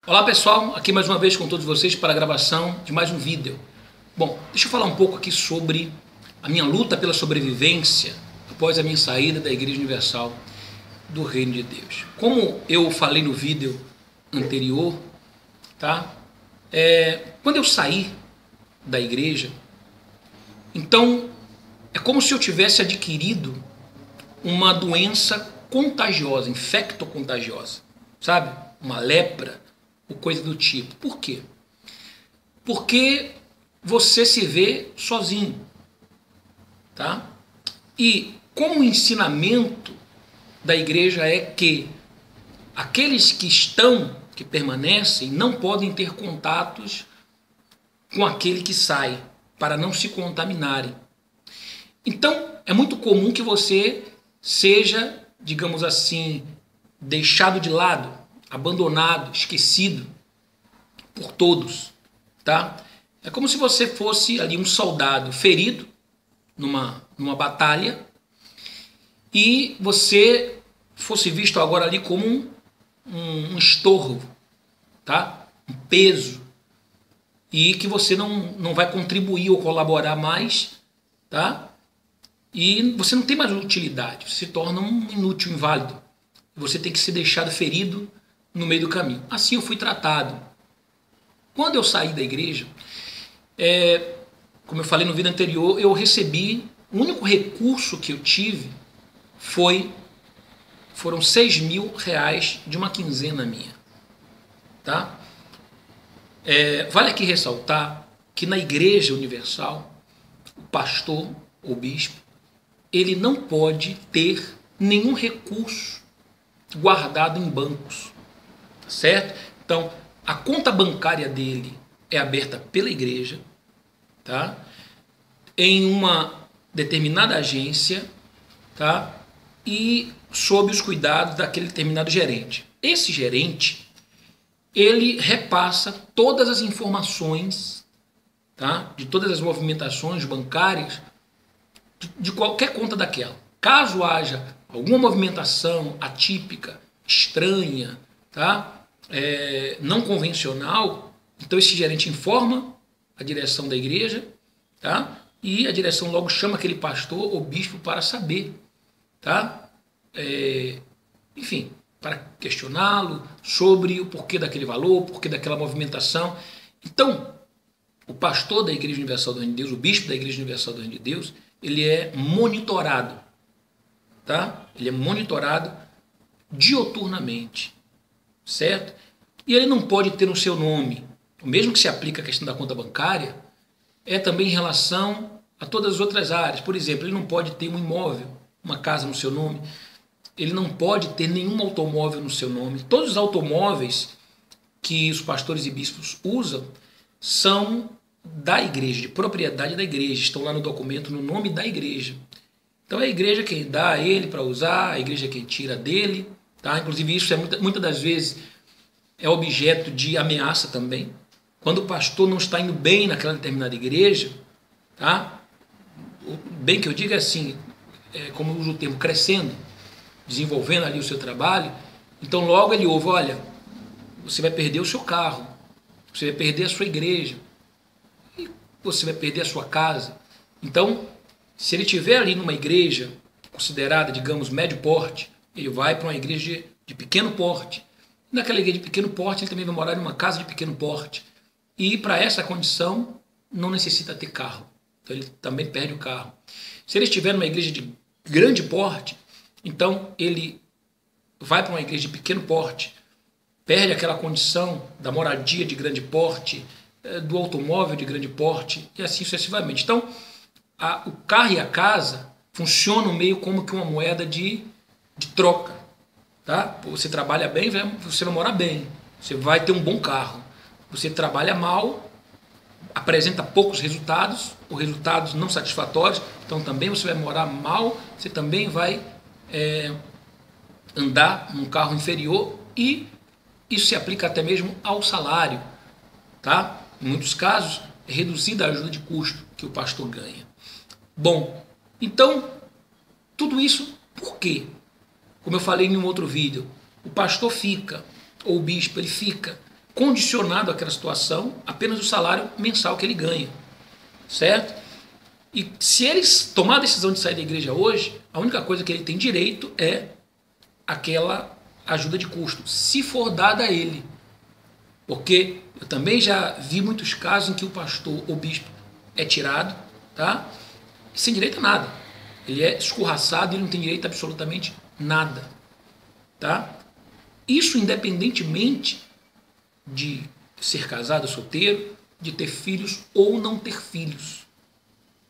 Olá pessoal, aqui mais uma vez com todos vocês para a gravação de mais um vídeo. Bom, deixa eu falar um pouco aqui sobre a minha luta pela sobrevivência após a minha saída da Igreja Universal do Reino de Deus. Como eu falei no vídeo anterior, tá? Quando eu saí da igreja, então é como se eu tivesse adquirido uma doença contagiosa, infectocontagiosa, sabe? Uma lepra ou coisa do tipo. Por quê? Porque você se vê sozinho, tá? E como o ensinamento da igreja é que aqueles que permanecem, não podem ter contatos com aquele que sai, para não se contaminarem. Então, é muito comum que você seja, digamos assim, deixado de lado, abandonado, esquecido por todos, tá? É como se você fosse ali um soldado ferido numa batalha e você fosse visto agora ali como um estorvo, tá? Um peso, e que você não vai contribuir ou colaborar mais, tá? E você não tem mais utilidade, você se torna um inútil, inválido. Você tem que ser deixado ferido no meio do caminho. Assim eu fui tratado. Quando eu saí da igreja, como eu falei no vídeo anterior, eu recebi, o único recurso que eu tive foram R$6.000 de uma quinzena minha, tá? Vale aqui ressaltar que na Igreja Universal, o pastor ou bispo, ele não pode ter nenhum recurso guardado em bancos, certo? Então, a conta bancária dele é aberta pela igreja, tá? Em uma determinada agência, tá? E sob os cuidados daquele determinado gerente. Esse gerente, ele repassa todas as informações, tá? De todas as movimentações bancárias de qualquer conta daquela. Caso haja alguma movimentação atípica, estranha, tá? Não convencional, então esse gerente informa a direção da igreja, tá? E a direção logo chama aquele pastor ou bispo para saber, tá? Enfim, para questioná-lo sobre o porquê daquele valor, o porquê daquela movimentação. Então, o pastor da Igreja Universal do Reino de Deus, o bispo da Igreja Universal do Reino de Deus, ele é monitorado, tá? Ele é monitorado dioturnamente, certo? E ele não pode ter no seu nome, o mesmo que se aplica à questão da conta bancária, é também em relação a todas as outras áreas. Por exemplo, ele não pode ter um imóvel, uma casa no seu nome, ele não pode ter nenhum automóvel no seu nome. Todos os automóveis que os pastores e bispos usam são da igreja, de propriedade da igreja, estão lá no documento no nome da igreja. Então é a igreja quem dá a ele para usar, a igreja quem tira dele, tá? Inclusive isso muitas das vezes é objeto de ameaça também. Quando o pastor não está indo bem naquela determinada igreja, tá? O bem que eu digo é assim, como eu uso o termo, crescendo, desenvolvendo ali o seu trabalho, então logo ele ouve, olha, você vai perder o seu carro, você vai perder a sua igreja, e você vai perder a sua casa. Então, se ele estiver ali numa igreja considerada, digamos, médio porte, ele vai para uma igreja de pequeno porte. Naquela igreja de pequeno porte, ele também vai morar em uma casa de pequeno porte. E para essa condição, não necessita ter carro. Então, ele também perde o carro. Se ele estiver numa igreja de grande porte, então ele vai para uma igreja de pequeno porte, perde aquela condição da moradia de grande porte, do automóvel de grande porte, e assim sucessivamente. Então, o carro e a casa funcionam meio como que uma moeda de troca. Tá? Você trabalha bem, você vai morar bem, você vai ter um bom carro. Você trabalha mal, apresenta poucos resultados, ou resultados não satisfatórios, então também você vai morar mal, você também vai andar num carro inferior, e isso se aplica até mesmo ao salário, tá? Em muitos casos é reduzida a ajuda de custo que o pastor ganha. Bom, então tudo isso por quê? Como eu falei em um outro vídeo, o pastor fica, ou o bispo, ele fica condicionado àquela situação apenas o salário mensal que ele ganha, certo? E se ele tomar a decisão de sair da igreja hoje, a única coisa que ele tem direito é aquela ajuda de custo, se for dada a ele. Porque eu também já vi muitos casos em que o pastor ou bispo é tirado, tá? Sem direito a nada. Ele é escorraçado e ele não tem direito a absolutamente nada, tá? Isso independentemente de ser casado ou solteiro, de ter filhos ou não ter filhos,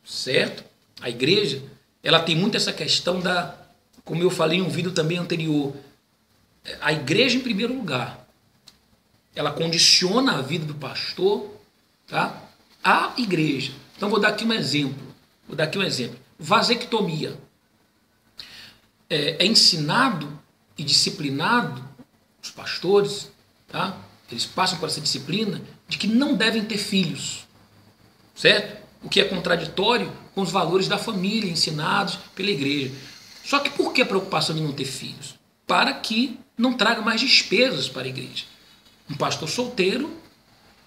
certo? A igreja, ela tem muito essa questão da, como eu falei em um vídeo também anterior, a igreja em primeiro lugar, ela condiciona a vida do pastor, tá? A igreja. Então vou dar aqui um exemplo. Vasectomia. É ensinado e disciplinado os pastores, tá? Eles passam por essa disciplina de que não devem ter filhos, certo? O que é contraditório com os valores da família ensinados pela igreja. Só que por que a preocupação de não ter filhos? Para que não traga mais despesas para a igreja. Um pastor solteiro,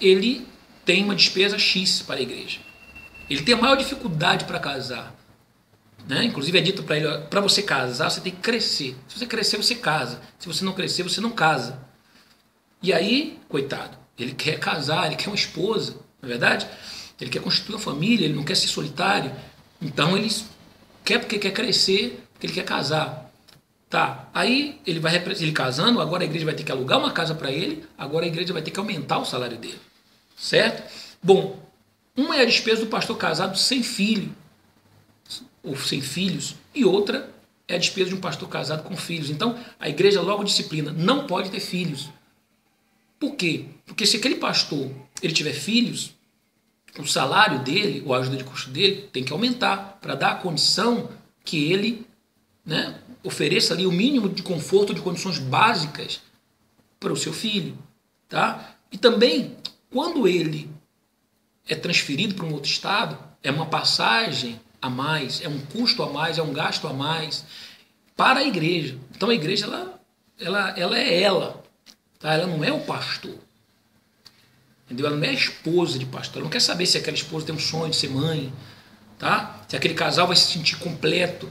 ele tem uma despesa X para a igreja. Ele tem a maior dificuldade para casar, né? Inclusive é dito para ele, para você casar, você tem que crescer. Se você crescer, você casa. Se você não crescer, você não casa. E aí, coitado, ele quer casar, ele quer uma esposa, não é verdade? Ele quer constituir uma família, ele não quer ser solitário. Então ele quer porque quer crescer, porque ele quer casar. Tá, aí ele casando, agora a igreja vai ter que alugar uma casa para ele, agora a igreja vai ter que aumentar o salário dele, certo? Bom, uma é a despesa do pastor casado sem filho, ou sem filhos, e outra é a despesa de um pastor casado com filhos. Então, a igreja logo disciplina, não pode ter filhos. Por quê? Porque se aquele pastor ele tiver filhos, o salário dele, ou a ajuda de custo dele, tem que aumentar, para dar a condição que ele, né, ofereça ali o mínimo de conforto, de condições básicas para o seu filho, tá? E também, quando ele é transferido para um outro estado, é uma passagem a mais, é um custo a mais, é um gasto a mais para a igreja. Então a igreja, ela é ela, tá? Ela não é o pastor, entendeu? Ela não é a esposa de pastor, ela não quer saber se aquela esposa tem um sonho de ser mãe, tá? Se aquele casal vai se sentir completo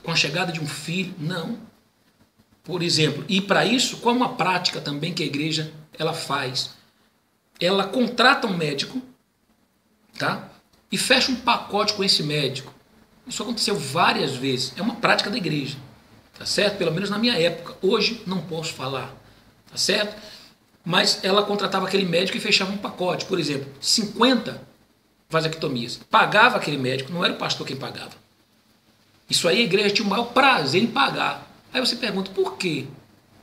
com a chegada de um filho, não. Por exemplo, e para isso, qual é uma prática também que a igreja ela faz? Ela contrata um médico, tá? E fecha um pacote com esse médico. Isso aconteceu várias vezes. É uma prática da igreja, tá certo? Pelo menos na minha época. Hoje não posso falar, tá certo? Mas ela contratava aquele médico e fechava um pacote. Por exemplo, 50 vasectomias. Pagava aquele médico, não era o pastor quem pagava. Isso aí a igreja tinha o maior prazer em pagar. Aí você pergunta, por quê?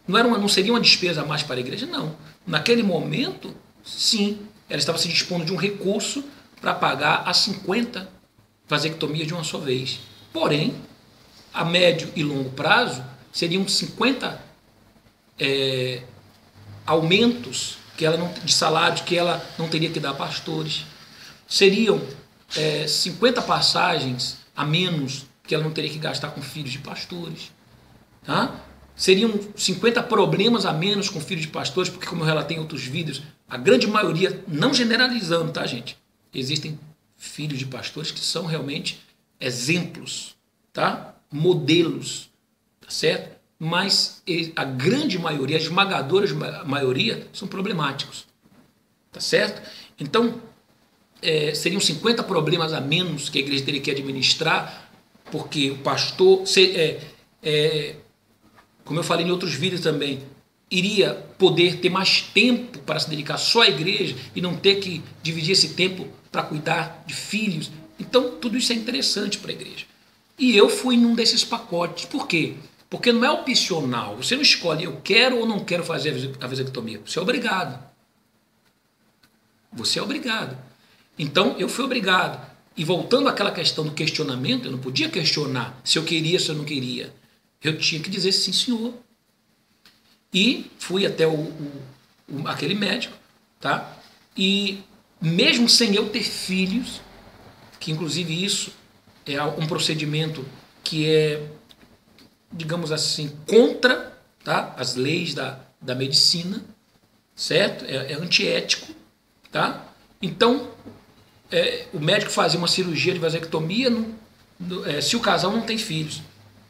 Não seria uma despesa a mais para a igreja? Não. Naquele momento, sim, ela estava se dispondo de um recurso para pagar as 50 vasectomias de uma só vez. Porém, a médio e longo prazo, seriam 50 aumentos de salários que ela não teria que dar a pastores. Seriam 50 passagens a menos que ela não teria que gastar com filhos de pastores, tá? Seriam 50 problemas a menos com filhos de pastores, porque como eu relatei em outros vídeos, a grande maioria, não generalizando, tá, gente? Existem filhos de pastores que são realmente exemplos, tá? Modelos, tá certo? Mas a grande maioria, a esmagadora maioria, são problemáticos, tá certo? Então, seriam 50 problemas a menos que a igreja teria que administrar, porque o pastor, como eu falei em outros vídeos também, iria poder ter mais tempo para se dedicar só à igreja e não ter que dividir esse tempo para cuidar de filhos. Então, tudo isso é interessante para a igreja. E eu fui num desses pacotes. Por quê? Porque não é opcional. Você não escolhe, eu quero ou não quero fazer a vasectomia. Você é obrigado. Você é obrigado. Então, eu fui obrigado. E voltando àquela questão do questionamento, eu não podia questionar se eu queria, se eu não queria. Eu tinha que dizer sim, senhor. E fui até aquele médico, tá? E mesmo sem eu ter filhos, que inclusive isso é um procedimento que é, digamos assim, contra, tá, as leis da medicina, certo? É antiético, tá? Então, o médico fazia uma cirurgia de vasectomia se o casal não tem filhos.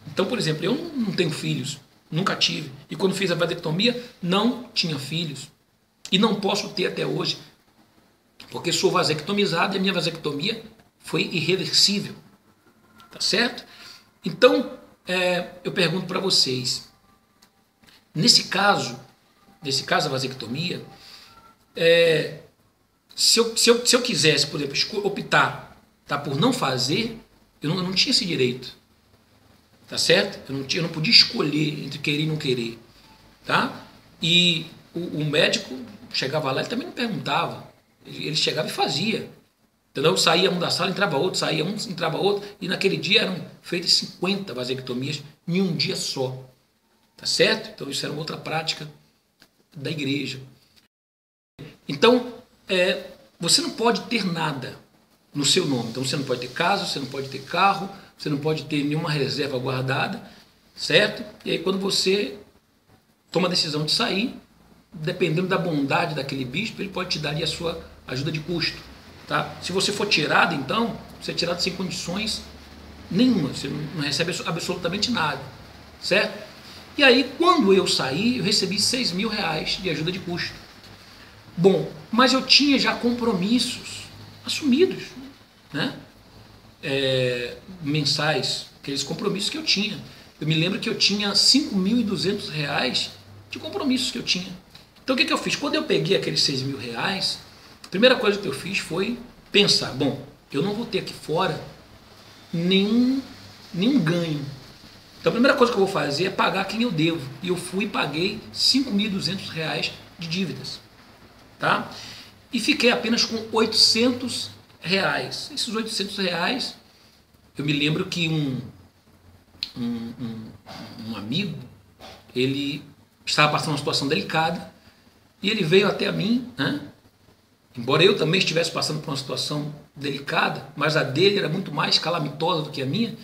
Então, por exemplo, eu não tenho filhos, nunca tive. E quando fiz a vasectomia, não tinha filhos. E não posso ter até hoje, porque sou vasectomizado e a minha vasectomia foi irreversível. Tá certo? Então, eu pergunto para vocês, nesse caso da vasectomia, se eu quisesse, por exemplo, optar, tá, por não fazer, eu não tinha esse direito. Tá certo? Eu não podia escolher entre querer e não querer. Tá? E o médico chegava lá, ele também não perguntava. Ele chegava e fazia. Entendeu? Saía um da sala, entrava outro, saía um, entrava outro. E naquele dia eram feitas 50 vasectomias em um dia só. Tá certo? Então isso era uma outra prática da igreja. Então, você não pode ter nada no seu nome. Então você não pode ter casa, você não pode ter carro, você não pode ter nenhuma reserva guardada, certo? E aí quando você toma a decisão de sair, dependendo da bondade daquele bispo, ele pode te dar ali a sua ajuda de custo. Tá? Se você for tirado, então, você é tirado sem condições nenhuma, você não recebe absolutamente nada, certo? E aí, quando eu saí, eu recebi 6 mil reais de ajuda de custo. Bom, mas eu tinha já compromissos assumidos, né? Mensais, aqueles compromissos que eu tinha. Eu me lembro que eu tinha 5.200 reais de compromissos que eu tinha. Então o que eu fiz? Quando eu peguei aqueles 6 mil reais, a primeira coisa que eu fiz foi pensar, bom, eu não vou ter aqui fora nenhum ganho. Então a primeira coisa que eu vou fazer é pagar quem eu devo. E eu fui e paguei 5.200 reais de dívidas. Tá? E fiquei apenas com 800 reais. Esses 800 reais, eu me lembro que um amigo, ele estava passando uma situação delicada e ele veio até a mim, né? Embora eu também estivesse passando por uma situação delicada, mas a dele era muito mais calamitosa do que a minha,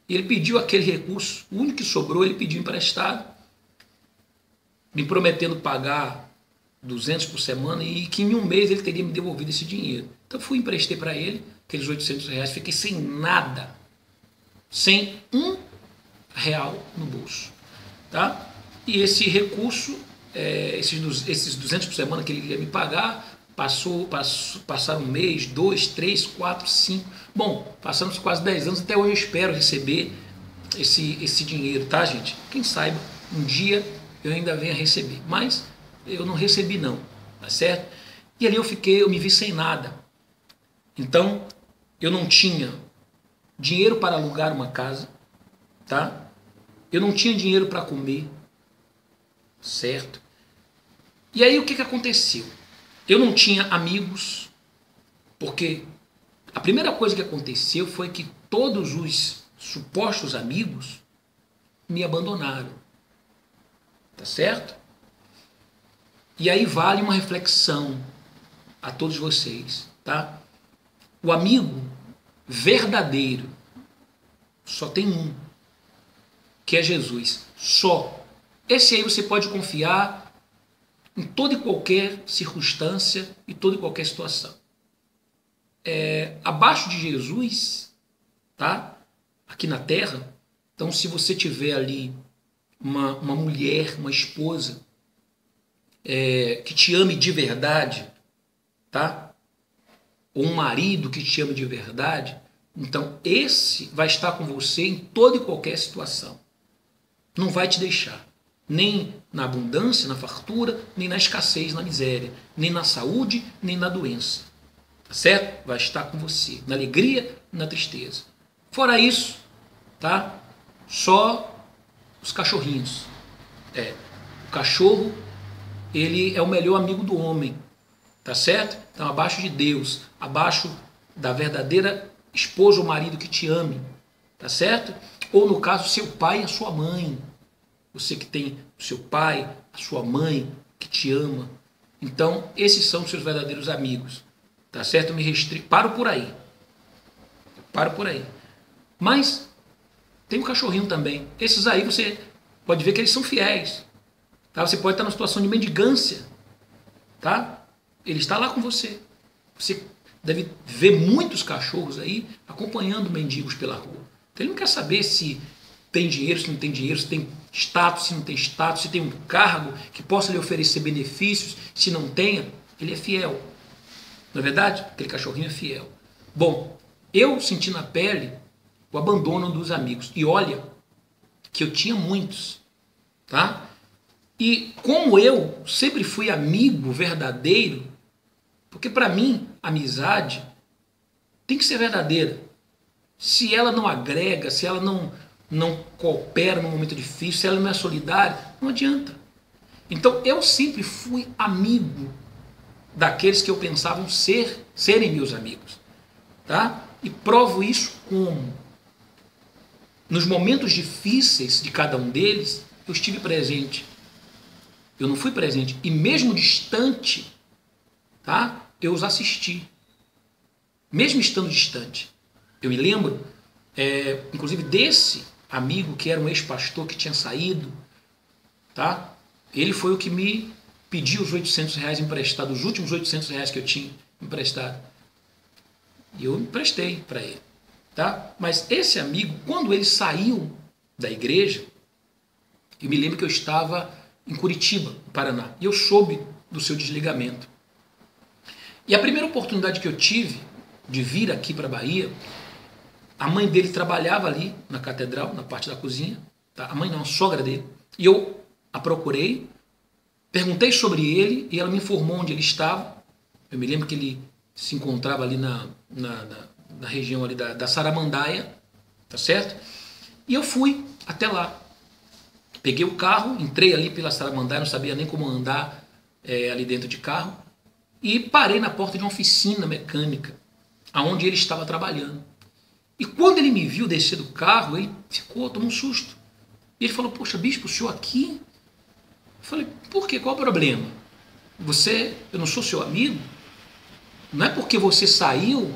e ele pediu aquele recurso, o único que sobrou, ele pediu emprestado, me prometendo pagar 200 por semana e que em um mês ele teria me devolvido esse dinheiro. Então eu fui e emprestei para ele aqueles 800 reais, fiquei sem nada, sem um real no bolso. Tá? E esse recurso, esses 200 por semana que ele ia me pagar, passaram um mês, 2, 3, 4, 5. Bom, passamos quase 10 anos, até hoje eu espero receber esse dinheiro, tá, gente? Quem saiba, um dia eu ainda venha receber. Mas eu não recebi não, tá certo? E ali eu me vi sem nada. Então, eu não tinha dinheiro para alugar uma casa, tá? Eu não tinha dinheiro para comer, certo? E aí o que aconteceu? Eu não tinha amigos, porque a primeira coisa que aconteceu foi que todos os supostos amigos me abandonaram, tá certo? E aí vale uma reflexão a todos vocês, tá? O amigo verdadeiro só tem um, que é Jesus, só. Esse aí você pode confiar em toda e qualquer circunstância e toda e qualquer situação. Abaixo de Jesus, tá? Aqui na terra, então se você tiver ali uma mulher, uma esposa, que te ame de verdade, tá? Ou um marido que te ame de verdade, então esse vai estar com você em toda e qualquer situação. Não vai te deixar. Nem na abundância, na fartura, nem na escassez, na miséria, nem na saúde, nem na doença. Tá certo? Vai estar com você, na alegria e na tristeza. Fora isso, tá? Só os cachorrinhos. O cachorro, ele é o melhor amigo do homem, tá certo? Então, abaixo de Deus, abaixo da verdadeira esposa ou marido que te ame, tá certo? Ou no caso, seu pai e a sua mãe. Você que tem o seu pai, a sua mãe, que te ama. Então, esses são os seus verdadeiros amigos. Tá certo? Eu me paro por aí. Paro por aí. Mas tem um cachorrinho também. Esses aí você pode ver que eles são fiéis. Tá? Você pode estar numa situação de mendigância. tá? Ele está lá com você. Você deve ver muitos cachorros aí acompanhando mendigos pela rua. Então ele não quer saber se tem dinheiro, se não tem dinheiro, se tem status, se não tem status, se tem um cargo que possa lhe oferecer benefícios, se não tenha. Ele é fiel. Não é verdade? Aquele cachorrinho é fiel. Bom, eu senti na pele o abandono dos amigos. E olha que eu tinha muitos, tá? E como eu sempre fui amigo verdadeiro, porque para mim, amizade tem que ser verdadeira. Se ela não agrega, se ela não coopera num momento difícil, se ela não é solidária, não adianta. Então eu sempre fui amigo daqueles que eu pensava serem meus amigos, tá? E provo isso como? Nos momentos difíceis de cada um deles, eu estive presente. Eu não fui presente. E mesmo distante, tá? Eu os assisti. Mesmo estando distante. Eu me lembro, inclusive, desse amigo que era um ex-pastor que tinha saído, tá? Ele foi o que me pediu os R$ 800 emprestados, os últimos R$ 800 que eu tinha emprestado. E eu emprestei para ele. Tá? Mas esse amigo, quando ele saiu da igreja, eu me lembro que eu estava em Curitiba, no Paraná, e eu soube do seu desligamento. E a primeira oportunidade que eu tive de vir aqui para a Bahia, a mãe dele trabalhava ali na catedral, na parte da cozinha, tá? A mãe não, a sogra dele, e eu a procurei, perguntei sobre ele e ela me informou onde ele estava. Eu me lembro que ele se encontrava ali na região ali da Saramandaia, tá certo? E eu fui até lá. Peguei o carro, entrei ali pela Saramandaia, não sabia nem como andar ali dentro de carro, e parei na porta de uma oficina mecânica, aonde ele estava trabalhando. E quando ele me viu descer do carro, ele tomou um susto. E ele falou, poxa, bispo, o senhor aqui? Eu falei, por quê? Qual o problema? Eu não sou seu amigo? Não é porque você saiu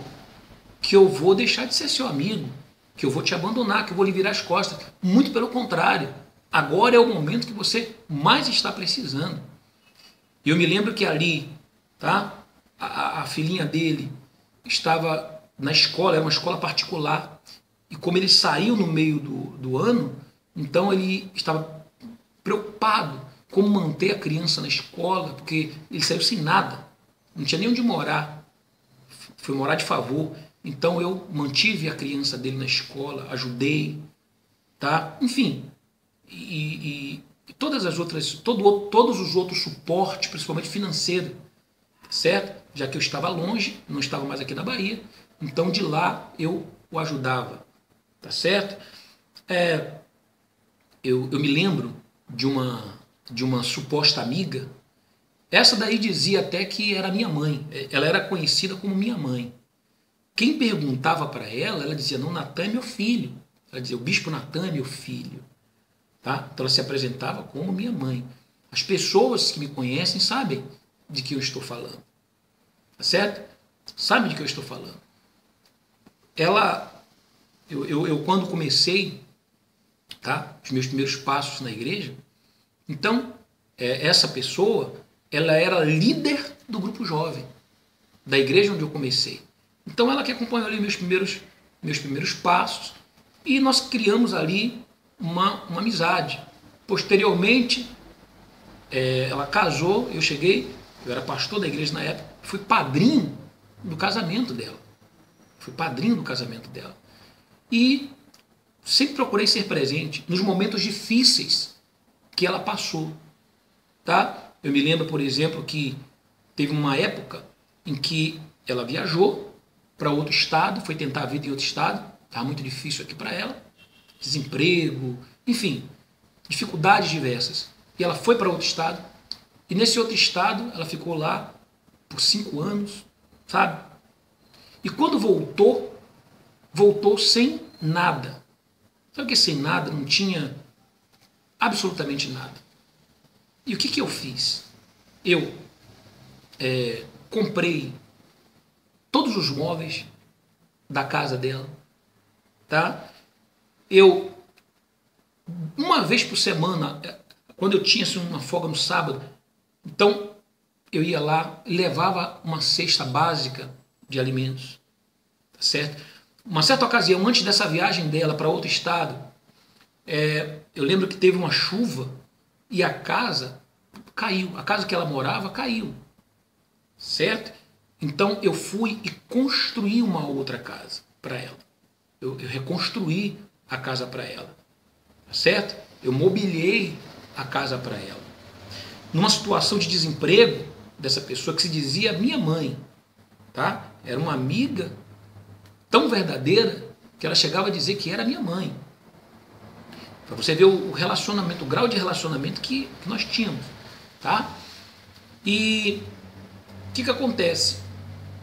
que eu vou deixar de ser seu amigo, que eu vou te abandonar, que eu vou lhe virar as costas. Muito pelo contrário. Agora é o momento que você mais está precisando. E eu me lembro que ali, tá, a filhinha dele estava na escola, era uma escola particular, e como ele saiu no meio do ano, então ele estava preocupado como manter a criança na escola, porque ele saiu sem nada, não tinha nem onde morar, foi morar de favor. Então eu mantive a criança dele na escola, ajudei, tá? Enfim, e todas as outras, todos os outros suportes, principalmente financeiro, certo? Já que eu estava longe, não estava mais aqui na Bahia, então de lá eu o ajudava, tá certo? Eu me lembro de uma suposta amiga. Essa daí dizia até que era minha mãe, ela era conhecida como minha mãe. Quem perguntava para ela, ela dizia, não, Natan é meu filho. Ela dizia, o bispo Natan é meu filho. Tá? Então ela se apresentava como minha mãe. As pessoas que me conhecem sabem de que eu estou falando. Tá certo? Sabem de que eu estou falando. Eu quando comecei, tá, os meus primeiros passos na igreja, então essa pessoa, ela era líder do grupo jovem, da igreja onde eu comecei. Então ela que acompanhou ali meus primeiros passos e nós criamos ali uma amizade. Posteriormente, ela casou, eu era pastor da igreja na época, fui padrinho do casamento dela. E sempre procurei ser presente nos momentos difíceis que ela passou. Tá? Eu me lembro, por exemplo, que teve uma época em que ela viajou para outro estado, foi tentar a vida em outro estado, estava muito difícil aqui para ela, desemprego, enfim, dificuldades diversas. E ela foi para outro estado, e nesse outro estado ela ficou lá por 5 anos, sabe? E quando voltou sem nada. Sabe o que é sem nada? Não tinha absolutamente nada. E o que eu fiz? Eu comprei todos os móveis da casa dela, tá? Eu, uma vez por semana, quando eu tinha assim, uma folga no sábado, então eu ia lá e levava uma cesta básica de alimentos, tá certo? Uma certa ocasião, antes dessa viagem dela para outro estado, eu lembro que teve uma chuva e a casa caiu, a casa que ela morava caiu, certo? Então eu fui e construí uma outra casa para ela. Eu reconstruí a casa para ela, certo? Eu mobiliei a casa para ela. Numa situação de desemprego dessa pessoa que se dizia minha mãe, tá? Era uma amiga tão verdadeira que ela chegava a dizer que era minha mãe. Para você ver o relacionamento, o grau de relacionamento que nós tínhamos, tá? E o que acontece?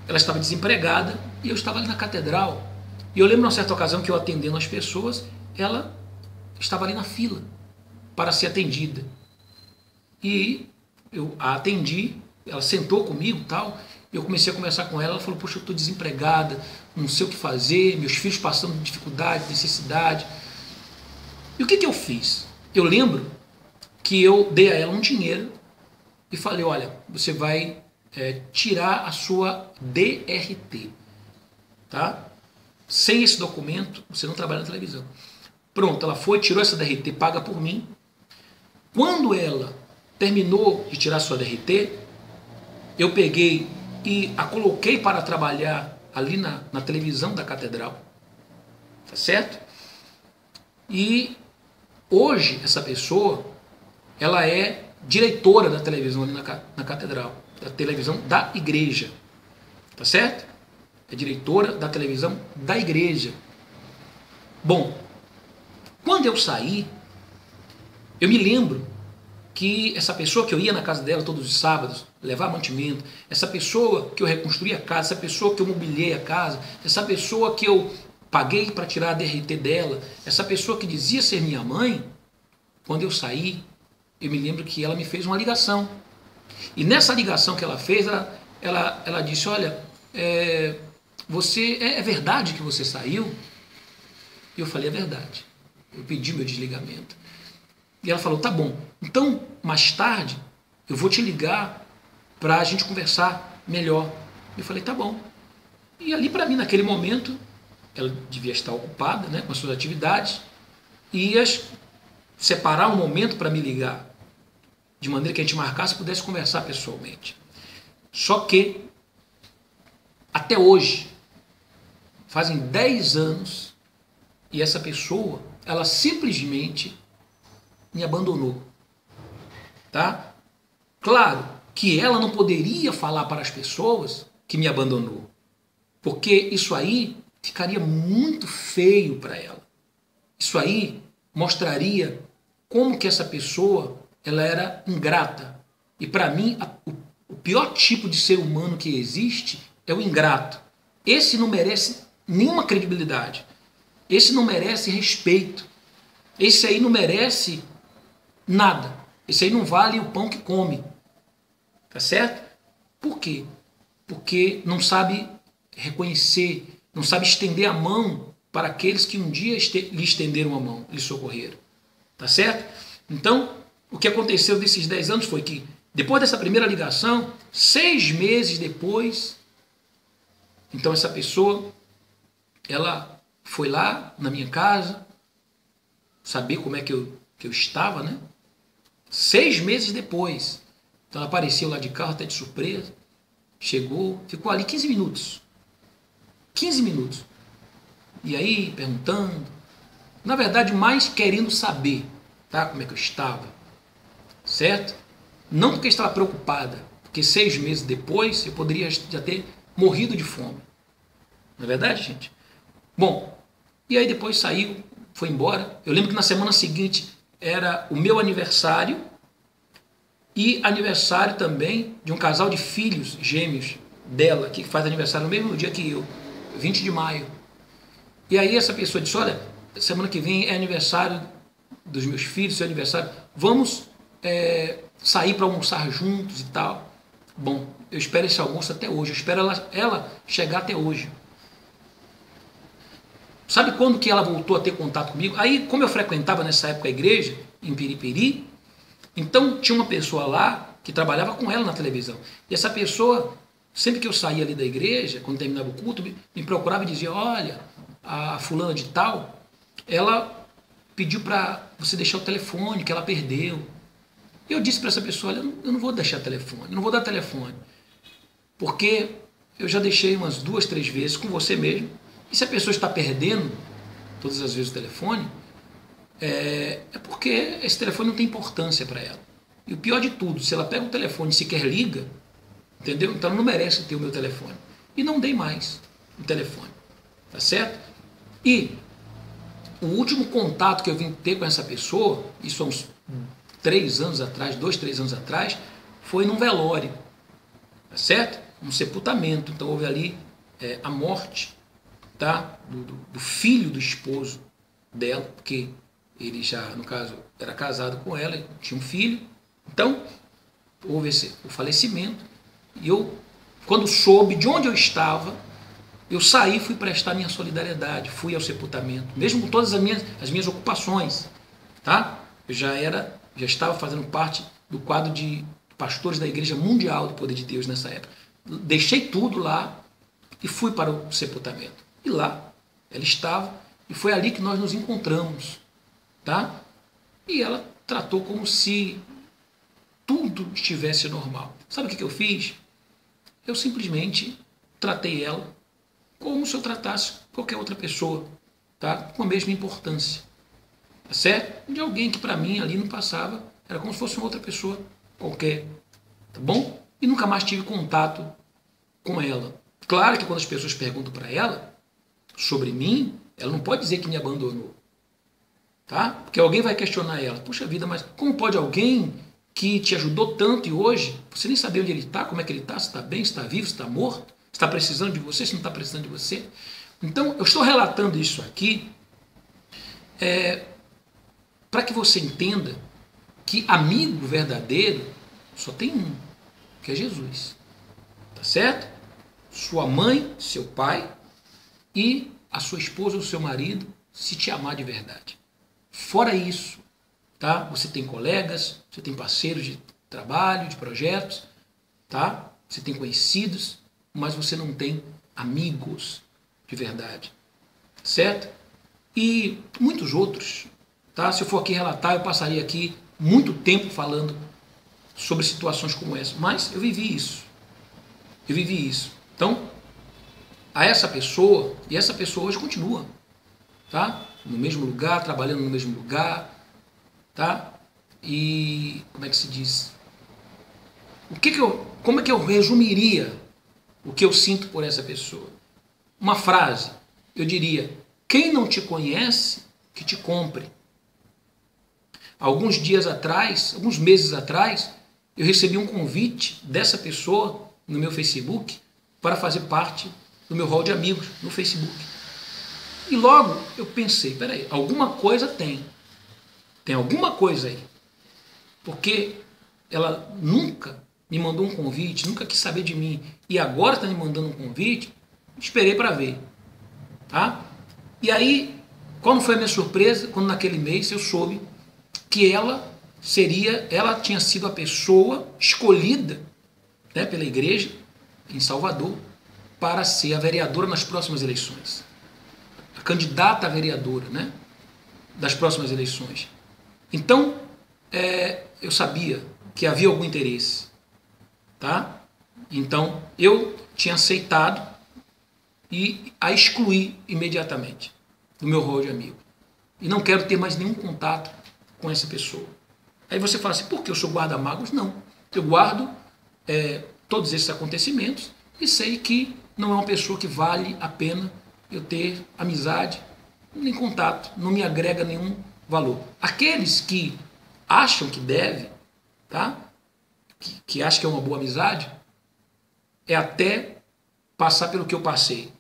Ela estava desempregada e eu estava ali na catedral. E eu lembro, numa certa ocasião, que eu atendendo as pessoas, ela estava ali na fila para ser atendida. E eu a atendi, ela sentou comigo e tal, eu comecei a conversar com ela, ela falou, poxa, eu estou desempregada, não sei o que fazer, meus filhos passando dificuldade, necessidade. E o que eu fiz? Eu lembro que eu dei a ela um dinheiro e falei, olha, você vai tirar a sua DRT, tá? Sem esse documento, você não trabalha na televisão. Pronto, ela foi, tirou essa DRT, paga por mim. Quando ela terminou de tirar sua DRT, eu peguei e a coloquei para trabalhar ali na televisão da catedral, tá certo? E hoje essa pessoa, ela é diretora da televisão ali na catedral, da televisão da igreja, tá certo? É diretora da televisão da igreja. Bom, quando eu saí, eu me lembro que essa pessoa que eu ia na casa dela todos os sábados, levar mantimento, essa pessoa que eu reconstruí a casa, essa pessoa que eu mobiliei a casa, essa pessoa que eu paguei para tirar a DRT dela, essa pessoa que dizia ser minha mãe, quando eu saí, eu me lembro que ela me fez uma ligação. E nessa ligação que ela fez, ela disse, olha, é verdade que você saiu? E eu falei, é verdade. Eu pedi meu desligamento. E ela falou, tá bom, então mais tarde eu vou te ligar para a gente conversar melhor. Eu falei, tá bom. E ali para mim, naquele momento, ela devia estar ocupada, né, com as suas atividades, e ia separar um momento para me ligar, de maneira que a gente marcasse e pudesse conversar pessoalmente. Só que, até hoje, fazem 10 anos, e essa pessoa, ela simplesmente me abandonou, tá? Claro que ela não poderia falar para as pessoas que me abandonou, porque isso aí ficaria muito feio para ela. Isso aí mostraria como que essa pessoa ela era ingrata. E para mim, o pior tipo de ser humano que existe é o ingrato. Esse não merece nenhuma credibilidade. Esse não merece respeito. Esse aí não merece nada. Esse aí não vale o pão que come. Tá certo? Por quê? Porque não sabe reconhecer, não sabe estender a mão para aqueles que um dia lhe estenderam a mão, lhe socorreram. Tá certo? Então, o que aconteceu desses 10 anos foi que, depois dessa primeira ligação, 6 meses depois, então essa pessoa, ela foi lá na minha casa, saber como é que eu estava, né? 6 meses depois, então ela apareceu lá de carro, até de surpresa, chegou, ficou ali 15 minutos. 15 minutos. E aí, perguntando, na verdade, mais querendo saber, tá, como é que eu estava, certo? Não porque estava preocupada, porque 6 meses depois eu poderia já ter morrido de fome. Não é verdade, gente? Bom, e aí depois saiu, foi embora. Eu lembro que na semana seguinte era o meu aniversário e aniversário também de um casal de filhos gêmeos dela, que faz aniversário no mesmo dia que eu, 20 de maio. E aí essa pessoa disse, olha, semana que vem é aniversário dos meus filhos, seu aniversário, vamos sair para almoçar juntos e tal. Bom, eu espero esse almoço até hoje, eu espero ela chegar até hoje. Sabe quando que ela voltou a ter contato comigo? Aí, como eu frequentava nessa época a igreja, em Piripiri, então tinha uma pessoa lá que trabalhava com ela na televisão. E essa pessoa, sempre que eu saía ali da igreja, quando terminava o culto, me procurava e dizia, olha, a fulana de tal, ela pediu para você deixar o telefone, que ela perdeu. Eu disse para essa pessoa, olha, eu não vou deixar telefone, eu não vou dar telefone, porque eu já deixei umas 2, 3 vezes com você mesmo, e se a pessoa está perdendo todas as vezes o telefone, é porque esse telefone não tem importância para ela. E o pior de tudo, se ela pega o telefone e sequer liga, entendeu? Então ela não merece ter o meu telefone. E não dei mais o telefone, tá certo? E o último contato que eu vim ter com essa pessoa, isso há uns 3 anos atrás, 2, 3 anos atrás, foi num velório, tá certo? Um sepultamento. Então houve ali a morte, tá? do filho do esposo dela, porque ele já, no caso, era casado com ela, tinha um filho. Então houve o falecimento. E eu, quando soube de onde eu estava, eu saí, fui prestar minha solidariedade, fui ao sepultamento, mesmo com todas as minhas ocupações, tá? Eu já estava fazendo parte do quadro de pastores da Igreja Mundial do Poder de Deus nessa época. Deixei tudo lá e fui para o sepultamento. E lá ela estava, e foi ali que nós nos encontramos, tá? E ela tratou como se tudo estivesse normal. Sabe o que eu fiz? Eu simplesmente tratei ela como se eu tratasse qualquer outra pessoa, tá? Com a mesma importância, tá certo? De alguém que para mim ali no passava era como se fosse uma outra pessoa qualquer, tá bom? E nunca mais tive contato com ela. Claro que quando as pessoas perguntam para ela sobre mim, ela não pode dizer que me abandonou, tá? Porque alguém vai questionar ela. Puxa vida, mas como pode alguém que te ajudou tanto e hoje você nem sabe onde ele está, como é que ele está, se está bem, se está vivo, se está morto, se está precisando de você, se não está precisando de você? Então, eu estou relatando isso aqui para que você entenda que amigo verdadeiro só tem um, que é Jesus. Tá certo? Sua mãe, seu pai e a sua esposa ou seu marido, se te amar de verdade. Fora isso, tá? Você tem colegas, você tem parceiros de trabalho, de projetos, tá? Você tem conhecidos, mas você não tem amigos de verdade, certo? E muitos outros, tá? Se eu for aqui relatar, eu passaria aqui muito tempo falando sobre situações como essa, mas eu vivi isso. Então, a essa pessoa, e essa pessoa hoje continua, tá? No mesmo lugar, trabalhando no mesmo lugar, tá? E como é que se diz? Como é que eu resumiria o que eu sinto por essa pessoa? Uma frase, eu diria: quem não te conhece, que te compre. Alguns dias atrás, alguns meses atrás, eu recebi um convite dessa pessoa no meu Facebook para fazer parte do meu hall de amigos no Facebook. E logo eu pensei, peraí, alguma coisa tem alguma coisa aí, porque ela nunca me mandou um convite, nunca quis saber de mim, e agora está me mandando um convite. Esperei para ver, tá? E aí, qual foi a minha surpresa? Quando naquele mês eu soube que ela tinha sido a pessoa escolhida, né, pela igreja em Salvador para ser a vereadora nas próximas eleições, a candidata a vereadora, né, das próximas eleições. Então, eu sabia que havia algum interesse, tá? Então, eu tinha aceitado e a excluí imediatamente do meu rol de amigo. E não quero ter mais nenhum contato com essa pessoa. Aí você fala assim, por que eu sou guarda-mágoas? Não, eu guardo todos esses acontecimentos e sei que não é uma pessoa que vale a pena eu ter amizade nem contato, não me agrega nenhum valor. Aqueles que acham que deve, tá? Que acham que é uma boa amizade, é até passar pelo que eu passei.